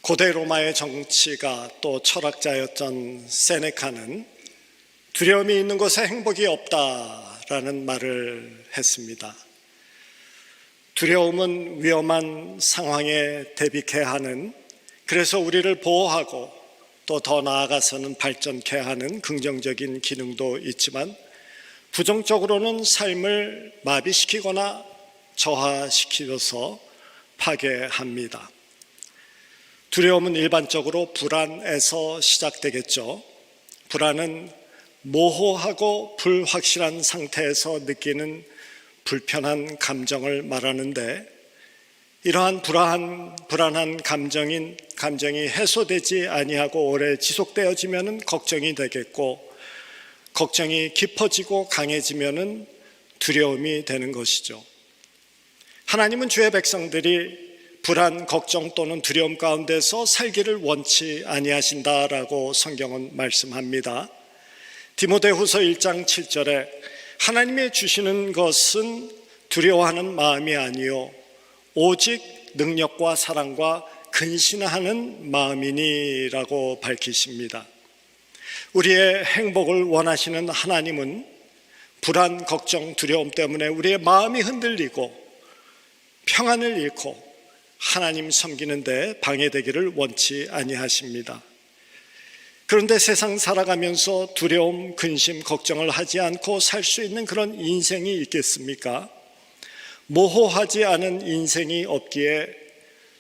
고대 로마의 정치가 또 철학자였던 세네카는 두려움이 있는 곳에 행복이 없다라는 말을 했습니다. 두려움은 위험한 상황에 대비케 하는, 그래서 우리를 보호하고 또 더 나아가서는 발전케 하는 긍정적인 기능도 있지만 부정적으로는 삶을 마비시키거나 저하시켜서 파괴합니다. 두려움은 일반적으로 불안에서 시작되겠죠. 불안은 모호하고 불확실한 상태에서 느끼는 불편한 감정을 말하는데, 이러한 불안한 감정이 해소되지 아니하고 오래 지속되어지면 걱정이 되겠고, 걱정이 깊어지고 강해지면 두려움이 되는 것이죠. 하나님은 주의 백성들이 불안, 걱정 또는 두려움 가운데서 살기를 원치 아니하신다라고 성경은 말씀합니다. 디모데후서 1장 7절에 하나님이 주시는 것은 두려워하는 마음이 아니요 오직 능력과 사랑과 근신하는 마음이니라고 밝히십니다. 우리의 행복을 원하시는 하나님은 불안, 걱정, 두려움 때문에 우리의 마음이 흔들리고 평안을 잃고 하나님 섬기는데 방해되기를 원치 아니하십니다. 그런데 세상 살아가면서 두려움, 근심, 걱정을 하지 않고 살 수 있는 그런 인생이 있겠습니까? 모호하지 않은 인생이 없기에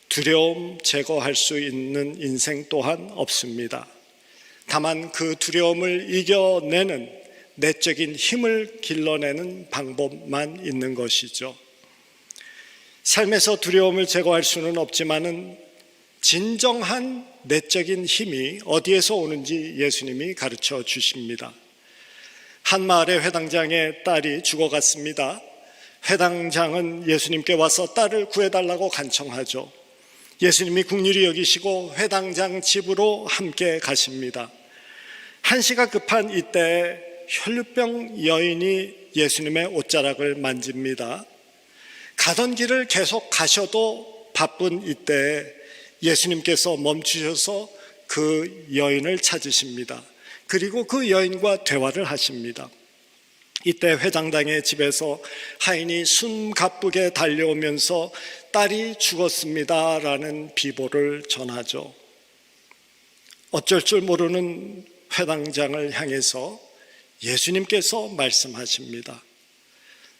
두려움 제거할 수 있는 인생 또한 없습니다. 다만 그 두려움을 이겨내는 내적인 힘을 길러내는 방법만 있는 것이죠. 삶에서 두려움을 제거할 수는 없지만은 진정한 내적인 힘이 어디에서 오는지 예수님이 가르쳐 주십니다. 한 마을의 회당장의 딸이 죽어갔습니다. 회당장은 예수님께 와서 딸을 구해달라고 간청하죠. 예수님이 긍휼히 여기시고 회당장 집으로 함께 가십니다. 한시가 급한 이때 혈루병 여인이 예수님의 옷자락을 만집니다. 가던 길을 계속 가셔도 바쁜 이때 예수님께서 멈추셔서 그 여인을 찾으십니다. 그리고 그 여인과 대화를 하십니다. 이때 회장당의 집에서 하인이 숨가쁘게 달려오면서 딸이 죽었습니다라는 비보를 전하죠. 어쩔 줄 모르는 회당장을 향해서 예수님께서 말씀하십니다.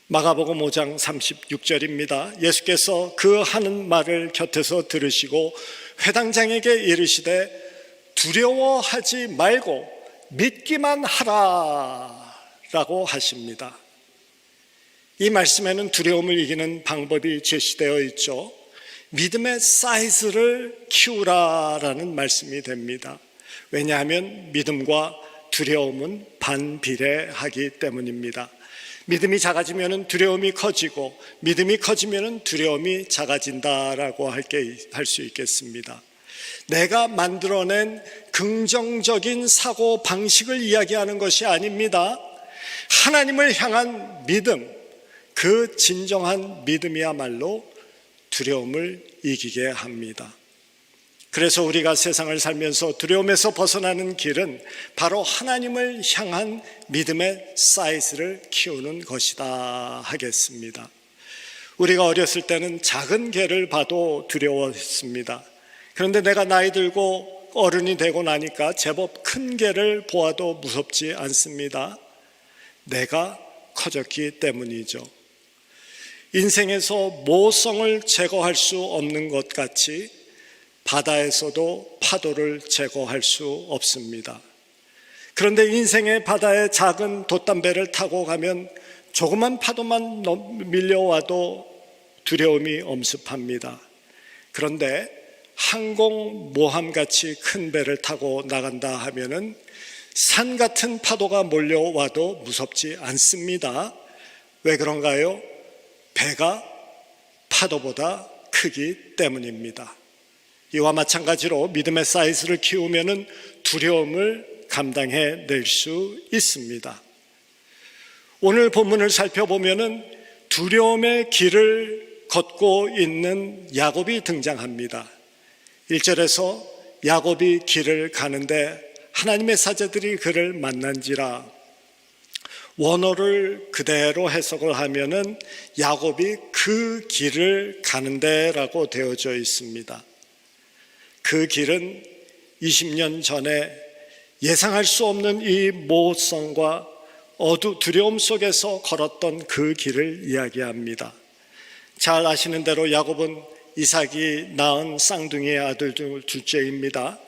마가복음 5장 36절입니다. 예수께서 그 하는 말을 곁에서 들으시고 회당장에게 이르시되 두려워하지 말고 믿기만 하라 라고 하십니다. 이 말씀에는 두려움을 이기는 방법이 제시되어 있죠. 믿음의 사이즈를 키우라라는 말씀이 됩니다. 왜냐하면 믿음과 두려움은 반비례하기 때문입니다. 믿음이 작아지면 두려움이 커지고 믿음이 커지면 두려움이 작아진다라고 할 수 있겠습니다. 내가 만들어낸 긍정적인 사고 방식을 이야기하는 것이 아닙니다. 하나님을 향한 믿음, 그 진정한 믿음이야말로 두려움을 이기게 합니다. 그래서 우리가 세상을 살면서 두려움에서 벗어나는 길은 바로 하나님을 향한 믿음의 사이즈를 키우는 것이다 하겠습니다. 우리가 어렸을 때는 작은 개를 봐도 두려워했습니다. 그런데 내가 나이 들고 어른이 되고 나니까 제법 큰 개를 보아도 무섭지 않습니다. 내가 커졌기 때문이죠. 인생에서 모성을 제거할 수 없는 것 같이 바다에서도 파도를 제거할 수 없습니다. 그런데 인생의 바다에 작은 돛담배를 타고 가면 조그만 파도만 밀려와도 두려움이 엄습합니다. 그런데 항공모함같이 큰 배를 타고 나간다 하면은 산 같은 파도가 몰려와도 무섭지 않습니다. 왜 그런가요? 배가 파도보다 크기 때문입니다. 이와 마찬가지로 믿음의 사이즈를 키우면 두려움을 감당해 낼 수 있습니다. 오늘 본문을 살펴보면 두려움의 길을 걷고 있는 야곱이 등장합니다. 1절에서 야곱이 길을 가는데 하나님의 사자들이 그를 만난지라. 원어를 그대로 해석을 하면은 야곱이 그 길을 가는데라고 되어져 있습니다. 그 길은 20년 전에 예상할 수 없는 이 모호성과 두려움 속에서 걸었던 그 길을 이야기합니다. 잘 아시는 대로 야곱은 이삭이 낳은 쌍둥이의 아들 중 둘째입니다.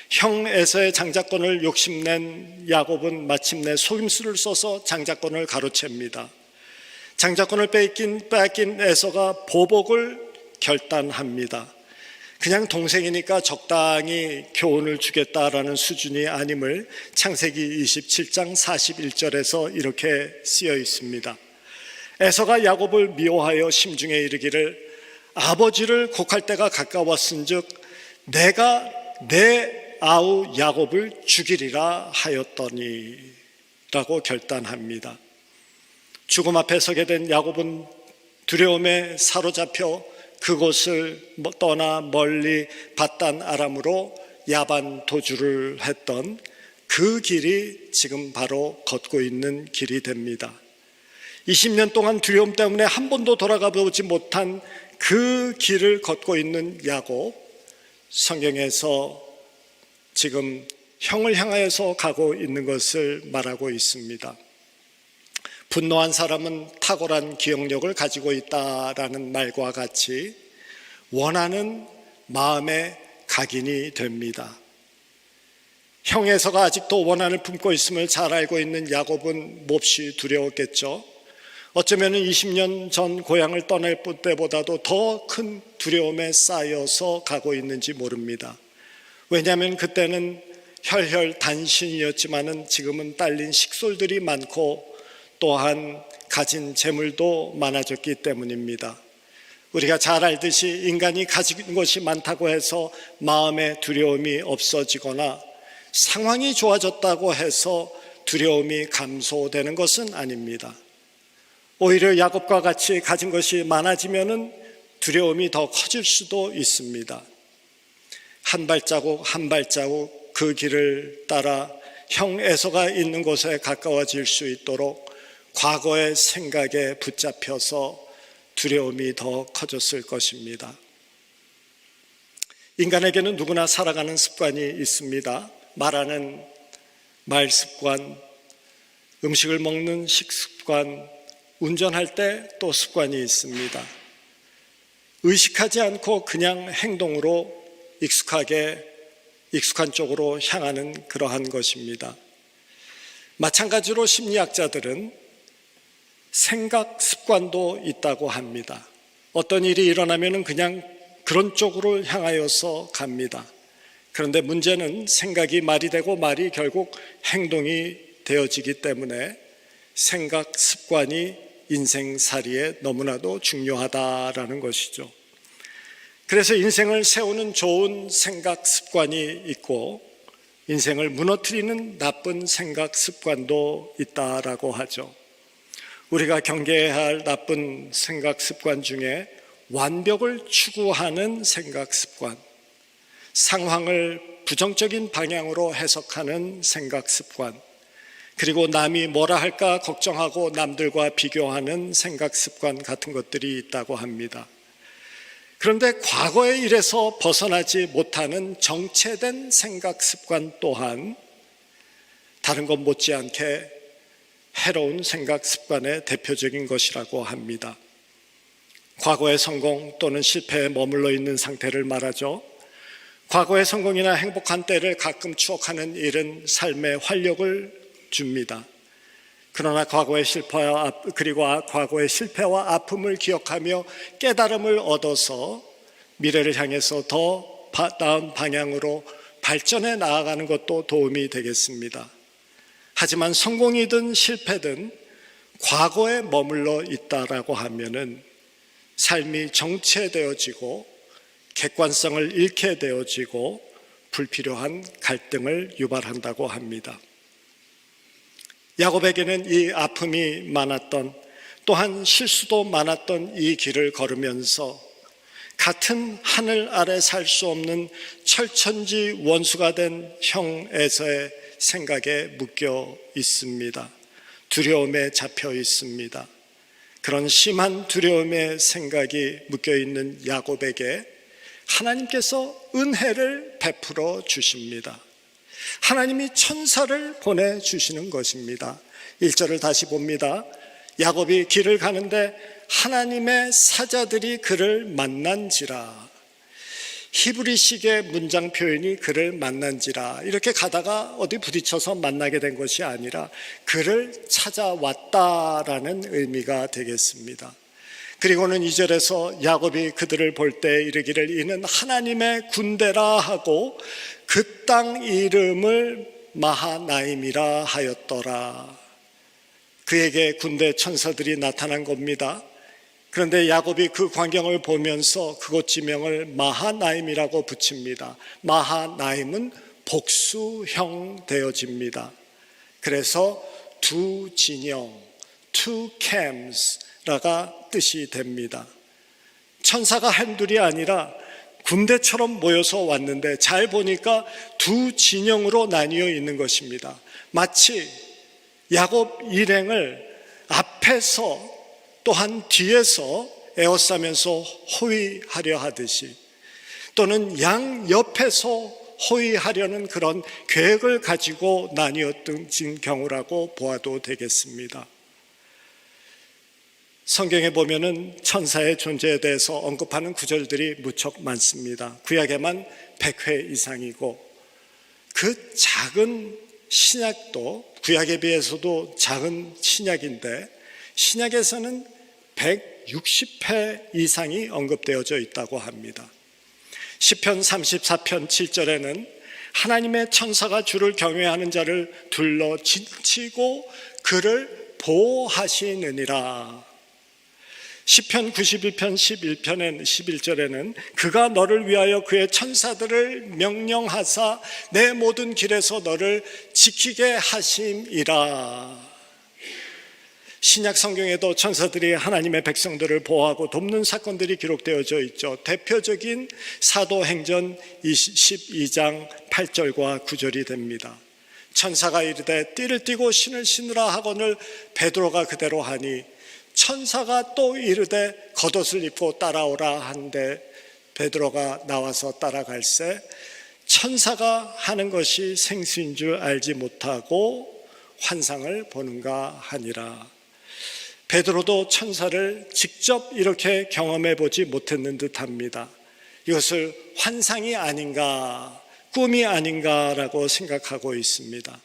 형 에서의 장자권을 욕심낸 야곱은 마침내 속임수를 써서 장자권을 가로챕니다. 장자권을 뺏긴 에서가 보복을 결단합니다. 그냥 동생이니까 적당히 교훈을 주겠다라는 수준이 아님을 창세기 27장 41절에서 이렇게 쓰여 있습니다. 에서가 야곱을 미워하여 심중에 이르기를 아버지를 곡할 때가 가까웠은즉 내가 내 아우 야곱을 죽이리라 하였더니 라고 결단합니다. 죽음 앞에 서게 된 야곱은 두려움에 사로잡혀 그곳을 떠나 멀리 밧단 아람으로 야반 도주를 했던 그 길이 지금 바로 걷고 있는 길이 됩니다. 20년 동안 두려움 때문에 한 번도 돌아가 보지 못한 그 길을 걷고 있는 야곱, 성경에서 지금 형을 향하여서 가고 있는 것을 말하고 있습니다. 분노한 사람은 탁월한 기억력을 가지고 있다라는 말과 같이 원하는 마음의 각인이 됩니다. 형 에서가 아직도 원한을 품고 있음을 잘 알고 있는 야곱은 몹시 두려웠겠죠. 어쩌면 20년 전 고향을 떠날 때보다도 더 큰 두려움에 쌓여서 가고 있는지 모릅니다. 왜냐하면 그때는 혈혈단신이었지만은 지금은 딸린 식솔들이 많고 또한 가진 재물도 많아졌기 때문입니다. 우리가 잘 알듯이 인간이 가진 것이 많다고 해서 마음의 두려움이 없어지거나 상황이 좋아졌다고 해서 두려움이 감소되는 것은 아닙니다. 오히려 야곱과 같이 가진 것이 많아지면은 두려움이 더 커질 수도 있습니다. 한 발자국 한 발자국 그 길을 따라 형 에서가 있는 곳에 가까워질 수 있도록 과거의 생각에 붙잡혀서 두려움이 더 커졌을 것입니다. 인간에게는 누구나 살아가는 습관이 있습니다. 말하는 말 습관, 음식을 먹는 식습관, 운전할 때 또 습관이 있습니다. 의식하지 않고 그냥 행동으로 익숙한 쪽으로 향하는 그러한 것입니다. 마찬가지로 심리학자들은 생각 습관도 있다고 합니다. 어떤 일이 일어나면 그냥 그런 쪽으로 향하여서 갑니다. 그런데 문제는 생각이 말이 되고 말이 결국 행동이 되어지기 때문에 생각 습관이 인생살이에 너무나도 중요하다라는 것이죠. 그래서 인생을 세우는 좋은 생각 습관이 있고 인생을 무너뜨리는 나쁜 생각 습관도 있다라고 하죠. 우리가 경계해야 할 나쁜 생각 습관 중에 완벽을 추구하는 생각 습관, 상황을 부정적인 방향으로 해석하는 생각 습관, 그리고 남이 뭐라 할까 걱정하고 남들과 비교하는 생각 습관 같은 것들이 있다고 합니다. 그런데 과거의 일에서 벗어나지 못하는 정체된 생각 습관 또한 다른 것 못지않게 해로운 생각 습관의 대표적인 것이라고 합니다. 과거의 성공 또는 실패에 머물러 있는 상태를 말하죠. 과거의 성공이나 행복한 때를 가끔 추억하는 일은 삶의 활력을 줍니다. 그러나 과거의 실패와 아픔을 기억하며 깨달음을 얻어서 미래를 향해서 더 나은 방향으로 발전해 나아가는 것도 도움이 되겠습니다. 하지만 성공이든 실패든 과거에 머물러 있다라고 하면은 삶이 정체되어지고 객관성을 잃게 되어지고 불필요한 갈등을 유발한다고 합니다. 야곱에게는 이 아픔이 많았던, 또한 실수도 많았던 이 길을 걸으면서 같은 하늘 아래 살 수 없는 철천지 원수가 된 형 에서의 생각에 묶여 있습니다. 두려움에 잡혀 있습니다. 그런 심한 두려움의 생각이 묶여 있는 야곱에게 하나님께서 은혜를 베풀어 주십니다. 하나님이 천사를 보내주시는 것입니다. 1절을 다시 봅니다. 야곱이 길을 가는데 하나님의 사자들이 그를 만난지라. 히브리식의 문장 표현이 그를 만난지라, 이렇게 가다가 어디 부딪혀서 만나게 된 것이 아니라 그를 찾아왔다라는 의미가 되겠습니다. 그리고는 2절에서 야곱이 그들을 볼 때 이르기를 이는 하나님의 군대라 하고 그 땅 이름을 마하나임이라 하였더라. 그에게 군대 천사들이 나타난 겁니다. 그런데 야곱이 그 광경을 보면서 그곳 지명을 마하나임이라고 붙입니다. 마하나임은 복수형 되어집니다. 그래서 두 진영, two camps라가 뜻이 됩니다. 천사가 한둘이 아니라 군대처럼 모여서 왔는데 잘 보니까 두 진영으로 나뉘어 있는 것입니다. 마치 야곱 일행을 앞에서 또한 뒤에서 에워싸면서 호위하려 하듯이, 또는 양 옆에서 호위하려는 그런 계획을 가지고 나뉘었던 경우라고 보아도 되겠습니다. 성경에 보면은 천사의 존재에 대해서 언급하는 구절들이 무척 많습니다. 구약에만 100회 이상이고, 그 작은 신약도 구약에 비해서도 작은 신약인데 신약에서는 160회 이상이 언급되어져 있다고 합니다. 시편 34편 7절에는 하나님의 천사가 주를 경외하는 자를 둘러 지키고 그를 보호하시느니라. 시편 91편 11절에는 그가 너를 위하여 그의 천사들을 명령하사 내 모든 길에서 너를 지키게 하심이라. 신약 성경에도 천사들이 하나님의 백성들을 보호하고 돕는 사건들이 기록되어져 있죠. 대표적인 사도행전 22장 8절과 9절이 됩니다. 천사가 이르되 띠를 띠고 신을 신으라 하거늘 베드로가 그대로 하니 천사가 또 이르되 겉옷을 입고 따라오라 한데 베드로가 나와서 따라갈새 천사가 하는 것이 생수인 줄 알지 못하고 환상을 보는가 하니라. 베드로도 천사를 직접 이렇게 경험해 보지 못했는 듯합니다. 이것을 환상이 아닌가, 꿈이 아닌가라고 생각하고 있습니다.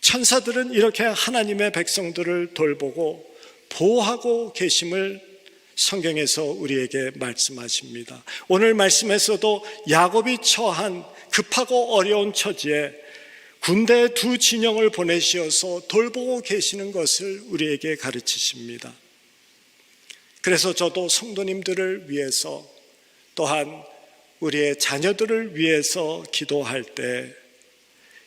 천사들은 이렇게 하나님의 백성들을 돌보고 보호하고 계심을 성경에서 우리에게 말씀하십니다. 오늘 말씀에서도 야곱이 처한 급하고 어려운 처지에 군대 두 진영을 보내시어서 돌보고 계시는 것을 우리에게 가르치십니다. 그래서 저도 성도님들을 위해서 또한 우리의 자녀들을 위해서 기도할 때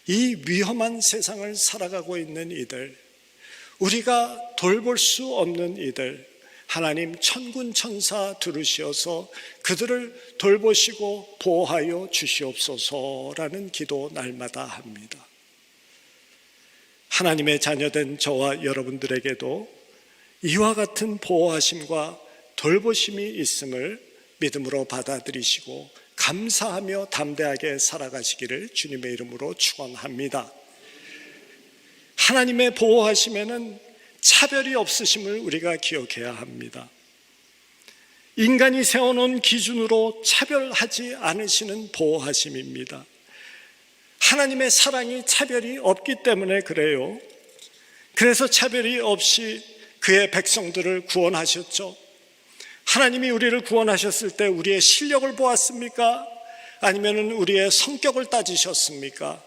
이 위험한 세상을 살아가고 있는 이들, 우리가 돌볼 수 없는 이들, 하나님 천군 천사 두르시어서 그들을 돌보시고 보호하여 주시옵소서라는 기도 날마다 합니다. 하나님의 자녀된 저와 여러분들에게도 이와 같은 보호하심과 돌보심이 있음을 믿음으로 받아들이시고 감사하며 담대하게 살아가시기를 주님의 이름으로 축원합니다. 하나님의 보호하심에는 차별이 없으심을 우리가 기억해야 합니다. 인간이 세워놓은 기준으로 차별하지 않으시는 보호하심입니다. 하나님의 사랑이 차별이 없기 때문에 그래요. 그래서 차별이 없이 그의 백성들을 구원하셨죠. 하나님이 우리를 구원하셨을 때 우리의 실력을 보았습니까? 아니면 우리의 성격을 따지셨습니까?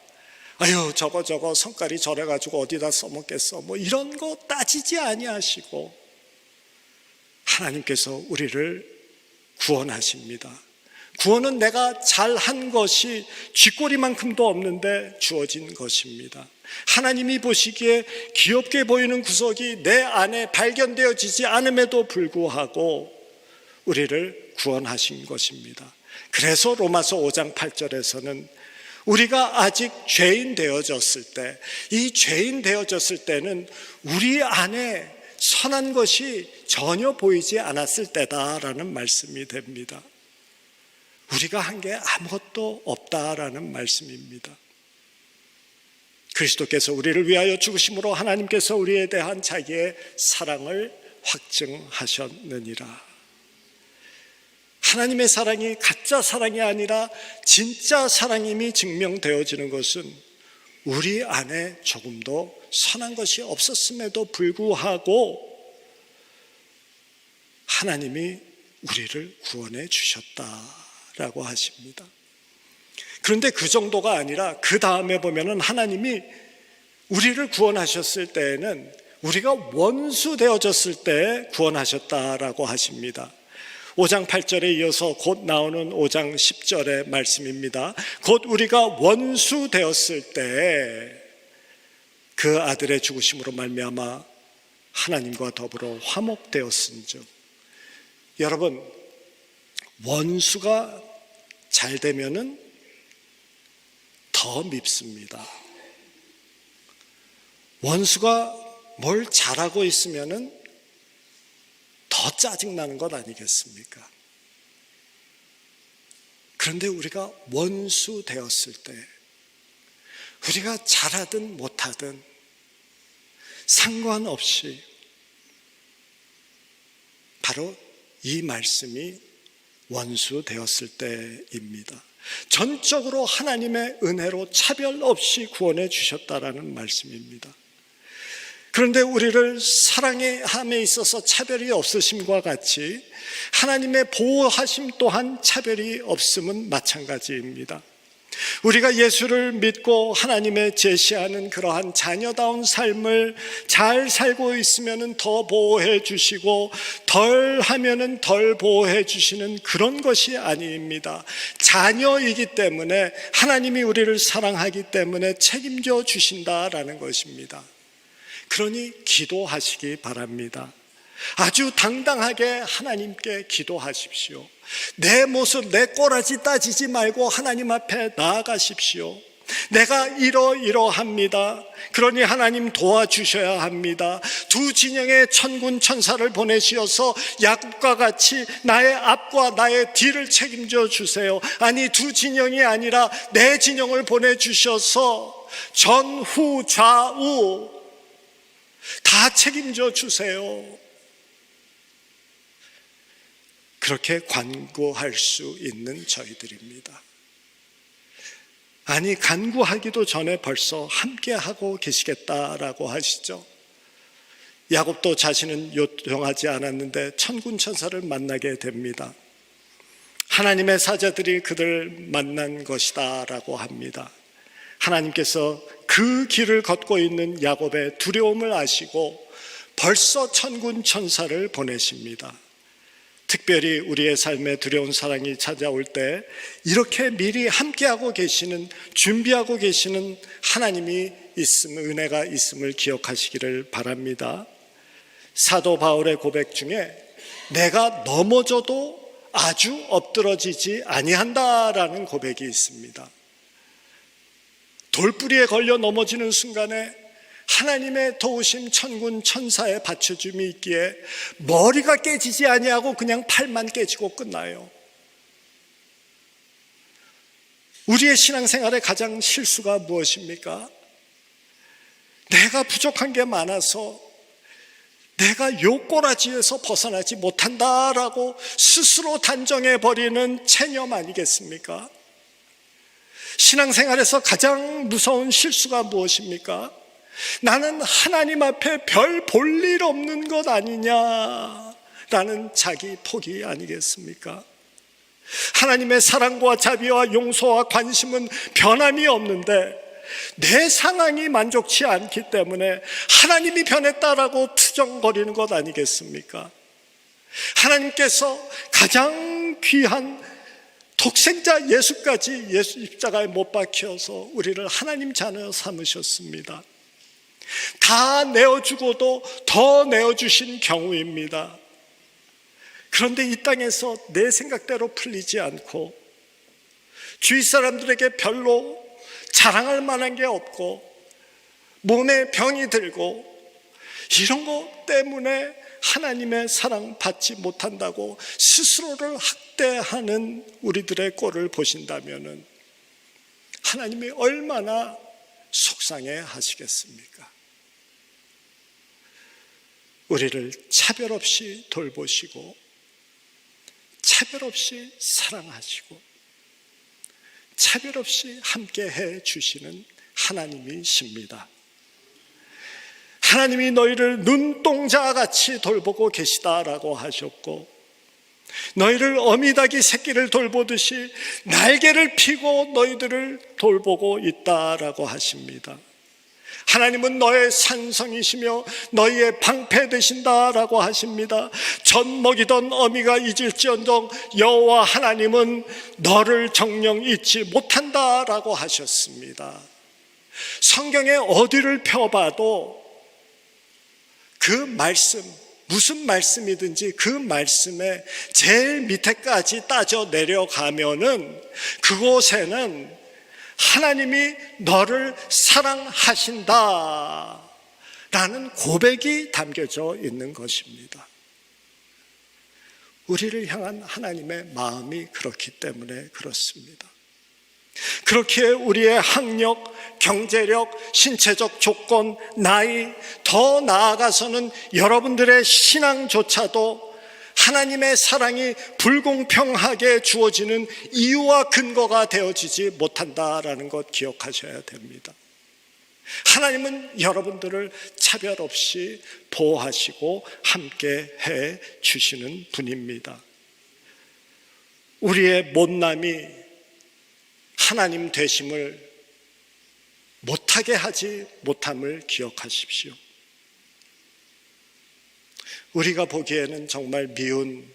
아유, 저거 성깔이 저래가지고 어디다 써먹겠어, 뭐 이런 거 따지지 아니하시고 하나님께서 우리를 구원하십니다. 구원은 내가 잘한 것이 쥐꼬리만큼도 없는데 주어진 것입니다. 하나님이 보시기에 귀엽게 보이는 구석이 내 안에 발견되어지지 않음에도 불구하고 우리를 구원하신 것입니다. 그래서 로마서 5장 8절에서는 우리가 아직 죄인 되어졌을 때, 이 죄인 되어졌을 때는 우리 안에 선한 것이 전혀 보이지 않았을 때다라는 말씀이 됩니다. 우리가 한 게 아무것도 없다라는 말씀입니다. 그리스도께서 우리를 위하여 죽으심으로 하나님께서 우리에 대한 자기의 사랑을 확증하셨느니라. 하나님의 사랑이 가짜 사랑이 아니라 진짜 사랑임이 증명되어지는 것은 우리 안에 조금도 선한 것이 없었음에도 불구하고 하나님이 우리를 구원해 주셨다라고 하십니다. 그런데 그 정도가 아니라 그 다음에 보면은 하나님이 우리를 구원하셨을 때에는 우리가 원수 되어졌을 때 구원하셨다라고 하십니다. 5장 8절에 이어서 곧 나오는 5장 10절의 말씀입니다. 곧 우리가 원수 되었을 때 그 아들의 죽으심으로 말미암아 하나님과 더불어 화목되었은즉. 여러분, 원수가 잘 되면은 더 밉습니다. 원수가 뭘 잘하고 있으면은 더 짜증나는 것 아니겠습니까? 그런데 우리가 원수 되었을 때, 우리가 잘하든 못하든 상관없이 바로 이 말씀이 원수 되었을 때입니다. 전적으로 하나님의 은혜로 차별 없이 구원해 주셨다라는 말씀입니다. 그런데 우리를 사랑함에 있어서 차별이 없으심과 같이 하나님의 보호하심 또한 차별이 없음은 마찬가지입니다. 우리가 예수를 믿고 하나님의 제시하는 그러한 자녀다운 삶을 잘 살고 있으면 더 보호해 주시고 덜 하면 덜 보호해 주시는 그런 것이 아닙니다. 자녀이기 때문에 하나님이 우리를 사랑하기 때문에 책임져 주신다라는 것입니다. 그러니 기도하시기 바랍니다. 아주 당당하게 하나님께 기도하십시오. 내 모습, 내 꼬라지 따지지 말고 하나님 앞에 나아가십시오. 내가 이러합니다. 그러니 하나님 도와주셔야 합니다. 두 진영의 천군 천사를 보내시어서 야곱과 같이 나의 앞과 나의 뒤를 책임져 주세요. 아니, 두 진영이 아니라 내 진영을 보내주셔서 전후 좌우 다 책임져 주세요. 그렇게 간구할 수 있는 저희들입니다. 아니, 간구하기도 전에 벌써 함께하고 계시겠다라고 하시죠. 야곱도 자신은 요동하지 않았는데 천군 천사를 만나게 됩니다. 하나님의 사자들이 그들을 만난 것이다 라고 합니다. 하나님께서 그 길을 걷고 있는 야곱의 두려움을 아시고 벌써 천군 천사를 보내십니다. 특별히 우리의 삶에 두려운 사랑이 찾아올 때 이렇게 미리 함께하고 계시는, 준비하고 계시는 하나님이 은혜가 있음을 기억하시기를 바랍니다. 사도 바울의 고백 중에 내가 넘어져도 아주 엎드러지지 아니한다라는 고백이 있습니다. 돌뿌리에 걸려 넘어지는 순간에 하나님의 도우심 천군 천사의 받쳐줌이 있기에 머리가 깨지지 아니하고 그냥 팔만 깨지고 끝나요. 우리의 신앙생활의 가장 실수가 무엇입니까? 내가 부족한 게 많아서 내가 요 꼬라지에서 벗어나지 못한다라고 스스로 단정해버리는 체념 아니겠습니까? 신앙생활에서 가장 무서운 실수가 무엇입니까? 나는 하나님 앞에 별 볼 일 없는 것 아니냐라는 자기 포기 아니겠습니까? 하나님의 사랑과 자비와 용서와 관심은 변함이 없는데 내 상황이 만족치 않기 때문에 하나님이 변했다라고 투정거리는 것 아니겠습니까? 하나님께서 가장 귀한 독생자 예수까지 예수 십자가에 못 박혀서 우리를 하나님 자녀 삼으셨습니다. 다 내어주고도 더 내어주신 경우입니다. 그런데 이 땅에서 내 생각대로 풀리지 않고 주위 사람들에게 별로 자랑할 만한 게 없고 몸에 병이 들고 이런 것 때문에 하나님의 사랑 받지 못한다고 스스로를 학대하는 우리들의 꼴을 보신다면 하나님이 얼마나 속상해 하시겠습니까? 우리를 차별 없이 돌보시고 차별 없이 사랑하시고 차별 없이 함께 해 주시는 하나님이십니다. 하나님이 너희를 눈동자같이 돌보고 계시다라고 하셨고, 너희를 어미닭이 새끼를 돌보듯이 날개를 펴고 너희들을 돌보고 있다라고 하십니다. 하나님은 너의 산성이시며 너희의 방패 되신다라고 하십니다. 젖 먹이던 어미가 잊을지언정 여호와 하나님은 너를 정녕 잊지 못한다라고 하셨습니다. 성경에 어디를 펴봐도 그 말씀, 무슨 말씀이든지 그 말씀에 제일 밑에까지 따져 내려가면은 그곳에는 하나님이 너를 사랑하신다 라는 고백이 담겨져 있는 것입니다. 우리를 향한 하나님의 마음이 그렇기 때문에 그렇습니다. 그렇기에 우리의 학력, 경제력, 신체적 조건, 나이, 더 나아가서는 여러분들의 신앙조차도 하나님의 사랑이 불공평하게 주어지는 이유와 근거가 되어지지 못한다라는 것 기억하셔야 됩니다. 하나님은 여러분들을 차별 없이 보호하시고 함께 해 주시는 분입니다. 우리의 못남이 하나님 되심을 못하게 하지 못함을 기억하십시오. 우리가 보기에는 정말 미운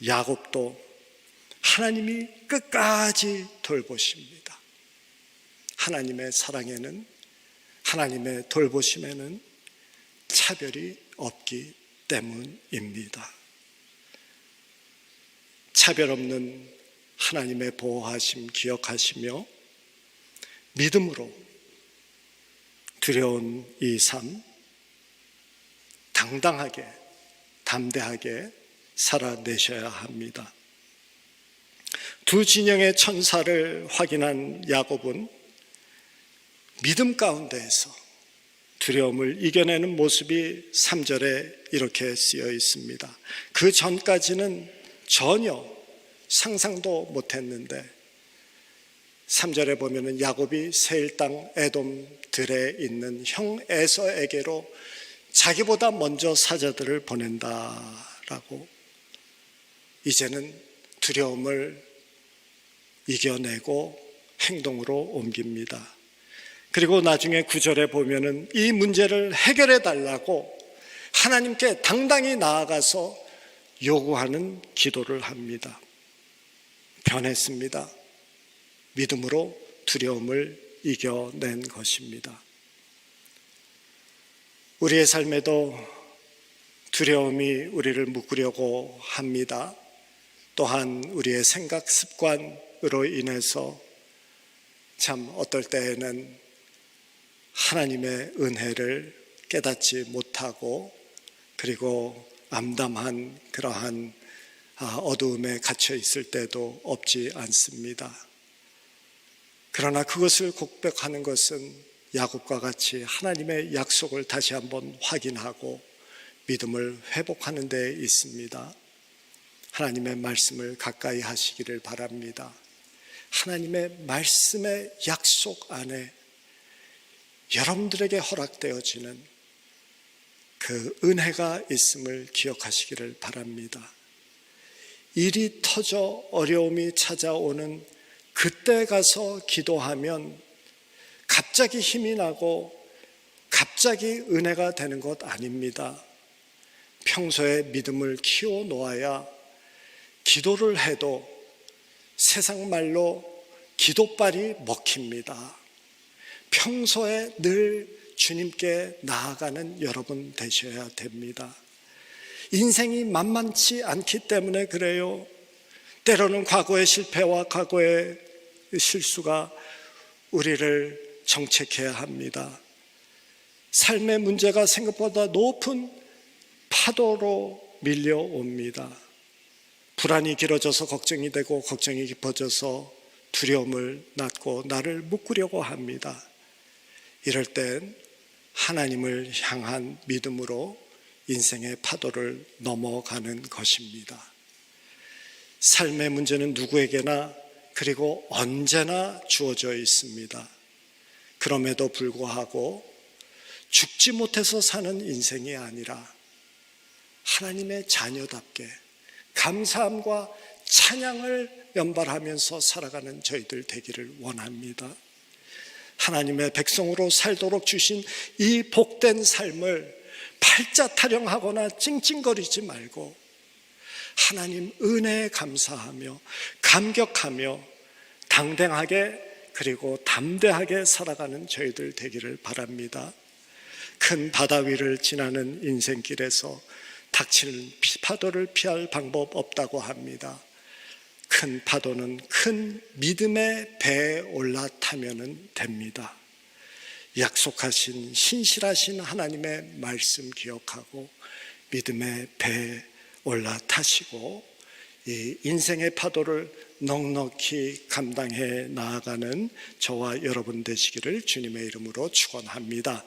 야곱도 하나님이 끝까지 돌보십니다. 하나님의 사랑에는, 하나님의 돌보심에는 차별이 없기 때문입니다. 차별 없는 하나님의 보호하심 기억하시며 믿음으로 두려운 이 삶 당당하게 담대하게 살아내셔야 합니다. 두 진영의 천사를 확인한 야곱은 믿음 가운데에서 두려움을 이겨내는 모습이 3절에 이렇게 쓰여 있습니다. 그 전까지는 전혀 상상도 못했는데 3절에 보면은 야곱이 세일 땅 에돔들에 있는 형 에서에게로 자기보다 먼저 사자들을 보낸다라고, 이제는 두려움을 이겨내고 행동으로 옮깁니다. 그리고 나중에 9절에 보면은 이 문제를 해결해 달라고 하나님께 당당히 나아가서 요구하는 기도를 합니다. 변했습니다. 믿음으로 두려움을 이겨낸 것입니다. 우리의 삶에도 두려움이 우리를 묶으려고 합니다. 또한 우리의 생각 습관으로 인해서 참 어떨 때에는 하나님의 은혜를 깨닫지 못하고 그리고 암담한 그러한 어두움에 갇혀 있을 때도 없지 않습니다. 그러나 그것을 고백하는 것은 야곱과 같이 하나님의 약속을 다시 한번 확인하고 믿음을 회복하는 데 있습니다. 하나님의 말씀을 가까이 하시기를 바랍니다. 하나님의 말씀의 약속 안에 여러분들에게 허락되어지는 그 은혜가 있음을 기억하시기를 바랍니다. 일이 터져 어려움이 찾아오는 그때 가서 기도하면 갑자기 힘이 나고 갑자기 은혜가 되는 것 아닙니다. 평소에 믿음을 키워 놓아야 기도를 해도 세상 말로 기도발이 먹힙니다. 평소에 늘 주님께 나아가는 여러분 되셔야 됩니다. 인생이 만만치 않기 때문에 그래요. 때로는 과거의 실패와 과거의 실수가 우리를 정책해야 합니다. 삶의 문제가 생각보다 높은 파도로 밀려옵니다. 불안이 길어져서 걱정이 되고 걱정이 깊어져서 두려움을 낳고 나를 묶으려고 합니다. 이럴 땐 하나님을 향한 믿음으로 인생의 파도를 넘어가는 것입니다. 삶의 문제는 누구에게나 그리고 언제나 주어져 있습니다. 그럼에도 불구하고 죽지 못해서 사는 인생이 아니라 하나님의 자녀답게 감사함과 찬양을 연발하면서 살아가는 저희들 되기를 원합니다. 하나님의 백성으로 살도록 주신 이 복된 삶을 팔자 타령하거나 찡찡거리지 말고 하나님 은혜에 감사하며 감격하며 당당하게 그리고 담대하게 살아가는 저희들 되기를 바랍니다. 큰 바다 위를 지나는 인생길에서 닥치는 파도를 피할 방법 없다고 합니다. 큰 파도는 큰 믿음의 배에 올라타면 됩니다. 약속하신 신실하신 하나님의 말씀 기억하고 믿음의 배에 올라타시고 이 인생의 파도를 넉넉히 감당해 나아가는 저와 여러분 되시기를 주님의 이름으로 축원합니다.